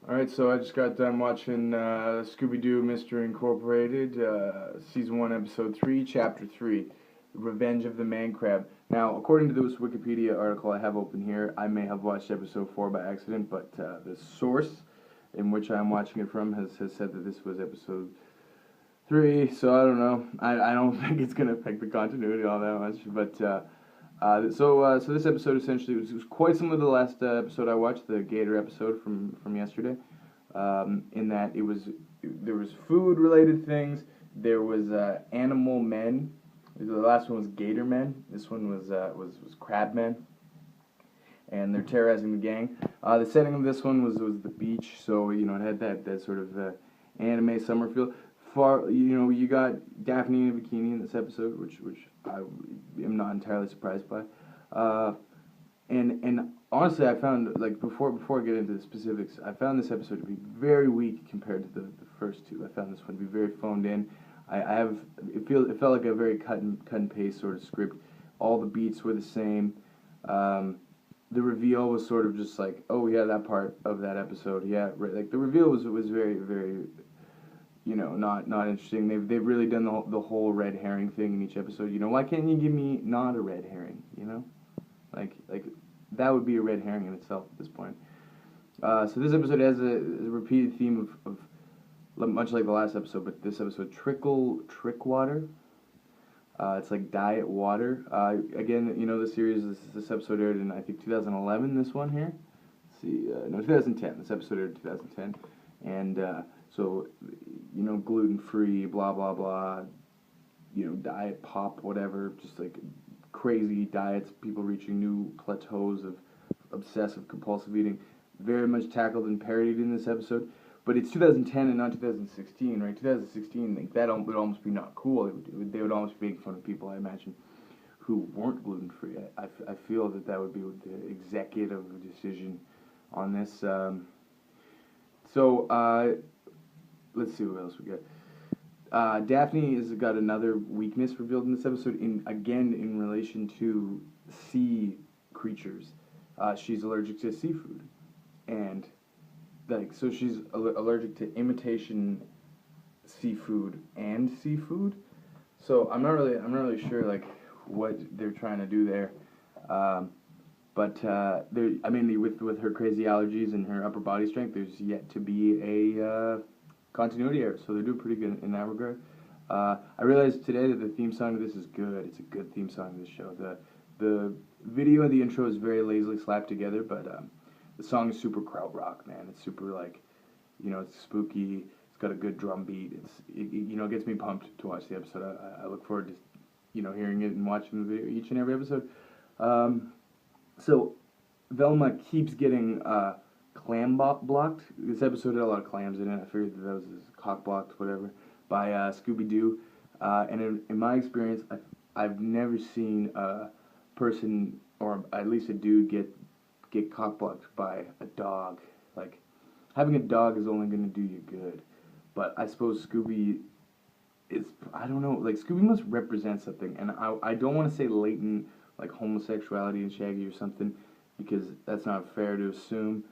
Alright, so I just got done watching Scooby-Doo Mystery Incorporated, Season 1, Episode 3, Chapter 3, Revenge of the Man Crab. Now, according to this Wikipedia article I have open here, I may have watched Episode 4 by accident, but the source in which I'm watching it from has said that this was Episode 3, so I don't know. I don't think it's going to affect the continuity all that much, but so this episode essentially was quite similar to the last episode I watched, the Gator episode from yesterday. In that there was food related things, there was animal men. The last one was Gator men. This one was crab men, and they're terrorizing the gang. The setting of this one was the beach, so it had that sort of anime summer feel. You got Daphne in a bikini in this episode, which I am not entirely surprised by. And honestly, I found, like, before I get into the specifics, I found this episode to be very weak compared to the first two. I found this one to be very phoned in. It felt like a very cut and paste sort of script. All the beats were the same. The reveal was sort of just like, oh yeah, that part of that episode, yeah, right. Like the reveal was very very not interesting. They've really done the whole red herring thing in each episode. Why can't you give me not a red herring? Like that would be a red herring in itself at this point. So this episode has a repeated theme of much like the last episode, but this episode trick water. It's like diet water. Again, the series. This episode aired in I think 2011. This one here. Let's see, no 2010. This episode aired in 2010, and so gluten free, blah blah blah. Diet pop, whatever. Just like crazy diets. People reaching new plateaus of obsessive compulsive eating. Very much tackled and parodied in this episode. But it's 2010 and not 2016, right? 2016, like that would almost be not cool. They would almost be making fun of people, I imagine, who weren't gluten free. I feel that would be the executive decision on this. Let's see what else we got. Daphne has got another weakness revealed in this episode. In relation to sea creatures, she's allergic to seafood, and so she's allergic to imitation seafood and seafood. So I'm not really sure like what they're trying to do there. But with her crazy allergies and her upper body strength, there's yet to be a continuity error. So they're doing pretty good in that regard. I realized today that the theme song of this is good. It's a good theme song of this show. The video and the intro is very lazily slapped together, but the song is super krautrock, man. It's super it's spooky. It's got a good drum beat. It gets me pumped to watch the episode. I look forward to hearing it and watching the video each and every episode. So Velma keeps getting clam blocked. This episode had a lot of clams in it. I figured that was cock blocked, whatever, by Scooby-Doo. And in my experience, I've never seen a person, or at least a dude, get cock blocked by a dog. Like, having a dog is only going to do you good. But I suppose Scooby is, I don't know, like, Scooby must represent something. And I don't want to say latent, like, homosexuality in Shaggy or something, because that's not fair to assume.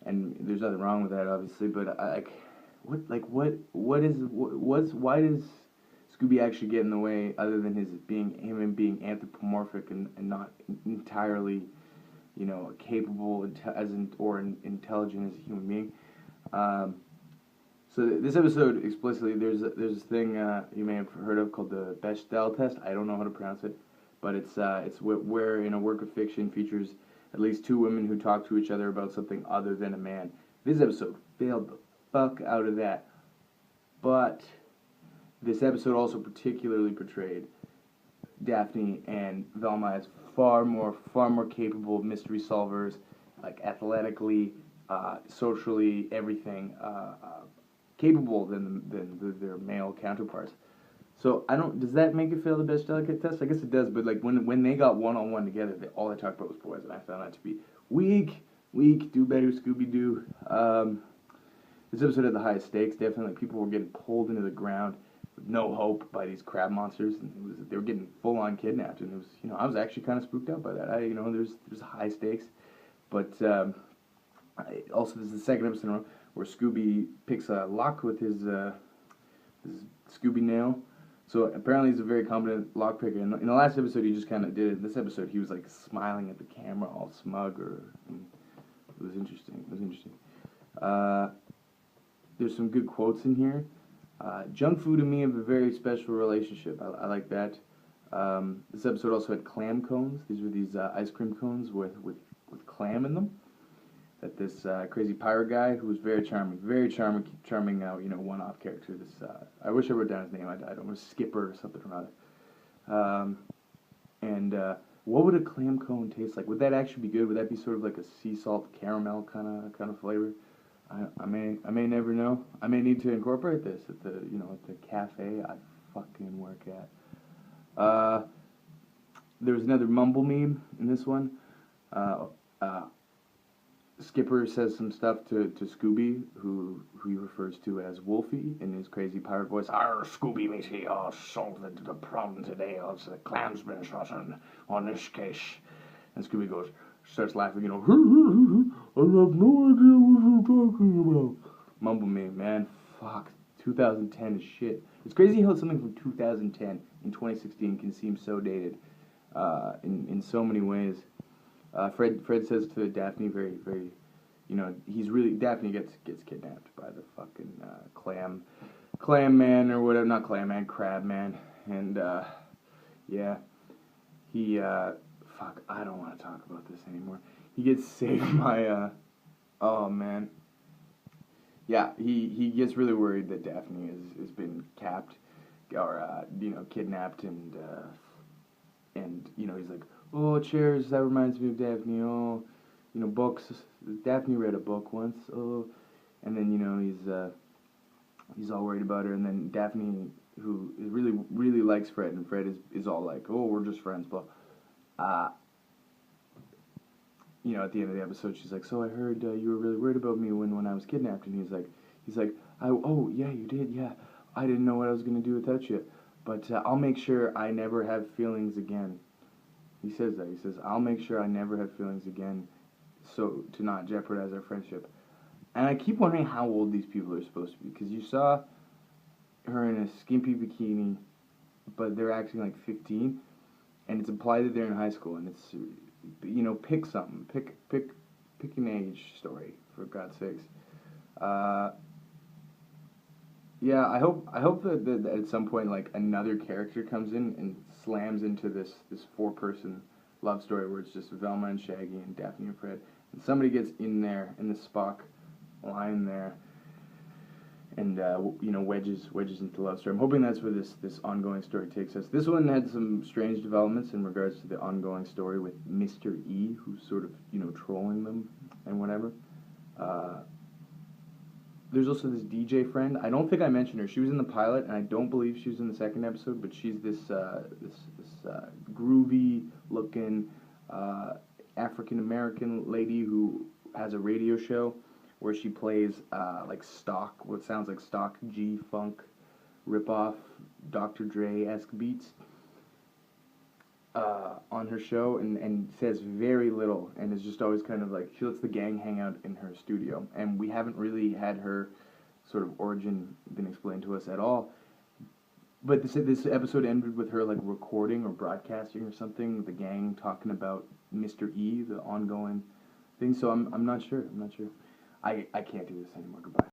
And there's nothing wrong with that, obviously. But why does Scooby actually get in the way, other than him being anthropomorphic and not entirely capable or intelligent as a human being. So this episode explicitly, there's this thing you may have heard of called the Bechdel test. I don't know how to pronounce it, but it's where in a work of fiction features at least two women who talk to each other about something other than a man. This episode failed the fuck out of that, but this episode also particularly portrayed Daphne and Velma as far more capable mystery solvers, like athletically, socially, everything, capable than their male counterparts. So does that make it fail the Bechdel test? I guess it does, but like when they got one-on-one together, all they talked about was boys, and I found that to be weak, do better, Scooby-Doo. This episode had the highest stakes, definitely. People were getting pulled into the ground with no hope by these crab monsters, and they were getting full-on kidnapped, and it was, I was actually kind of spooked out by that. There's high stakes, but also this is the second episode in a row where Scooby picks a lock with his Scooby nail. So apparently he's a very competent lock picker. In the last episode, he just kind of did it. In this episode, he was like smiling at the camera, all smug. It was interesting. There's some good quotes in here. Junk food and me have a very special relationship. I like that. This episode also had clam cones. These were these ice cream cones with clam in them. That this crazy pirate guy who was very charming, one-off character. This I wish I wrote down his name. I don't know, Skipper or something or other. What would a clam cone taste like? Would that actually be good? Would that be sort of like a sea salt caramel kind of flavor? I may never know. I may need to incorporate this at the cafe I fucking work at. There was another mumble meme in this one. Skipper says some stuff to Scooby, who he refers to as Wolfie in his crazy pirate voice. "Arr, Scooby, matey, I'll solve the problem today. The clam's been shot on this case." And Scooby starts laughing, I have no idea what you're talking about. Mumble meme, man. Fuck. 2010 is shit. It's crazy how something from 2010 in 2016 can seem so dated in so many ways. Fred says to Daphne very, very, Daphne gets kidnapped by the fucking clam man or whatever, not clam man, crab man, and he fuck, I don't want to talk about this anymore. He gets saved by oh man, yeah, he gets really worried that Daphne has been capped or kidnapped, and he's like, "Oh, chairs, that reminds me of Daphne. Oh, books. Daphne read a book once. Oh," and then he's all worried about her, and then Daphne, who really really likes Fred, and Fred is all like, "Oh, we're just friends," but at the end of the episode, she's like, "So I heard you were really worried about me when I was kidnapped," and he's like, "Oh yeah, you did. Yeah, I didn't know what I was gonna do without you, but I'll make sure I never have feelings again." He says that. He says, "I'll make sure I never have feelings again, so to not jeopardize our friendship." And I keep wondering how old these people are supposed to be, because you saw her in a skimpy bikini, but they're acting like 15, and it's implied that they're in high school, and it's, pick something. Pick an age story, for God's sakes. Yeah, I hope that at some point, like, another character comes in and slams into this 4-person love story where it's just Velma and Shaggy and Daphne and Fred, and somebody gets in there in the Spock line there, and wedges into the love story. I'm hoping that's where this ongoing story takes us. This one had some strange developments in regards to the ongoing story with Mr. E, who's sort of trolling them and whatever. There's also this DJ friend. I don't think I mentioned her. She was in the pilot, and I don't believe she was in the second episode. But she's this groovy-looking African American lady who has a radio show where she plays what sounds like stock G-funk ripoff Dr. Dre-esque beats on her show, and says very little, and is just always kind of like, she lets the gang hang out in her studio, and we haven't really had her sort of origin been explained to us at all. But this episode ended with her like recording or broadcasting or something, the gang talking about Mr. E, the ongoing thing. So I'm not sure. I can't do this anymore. Goodbye.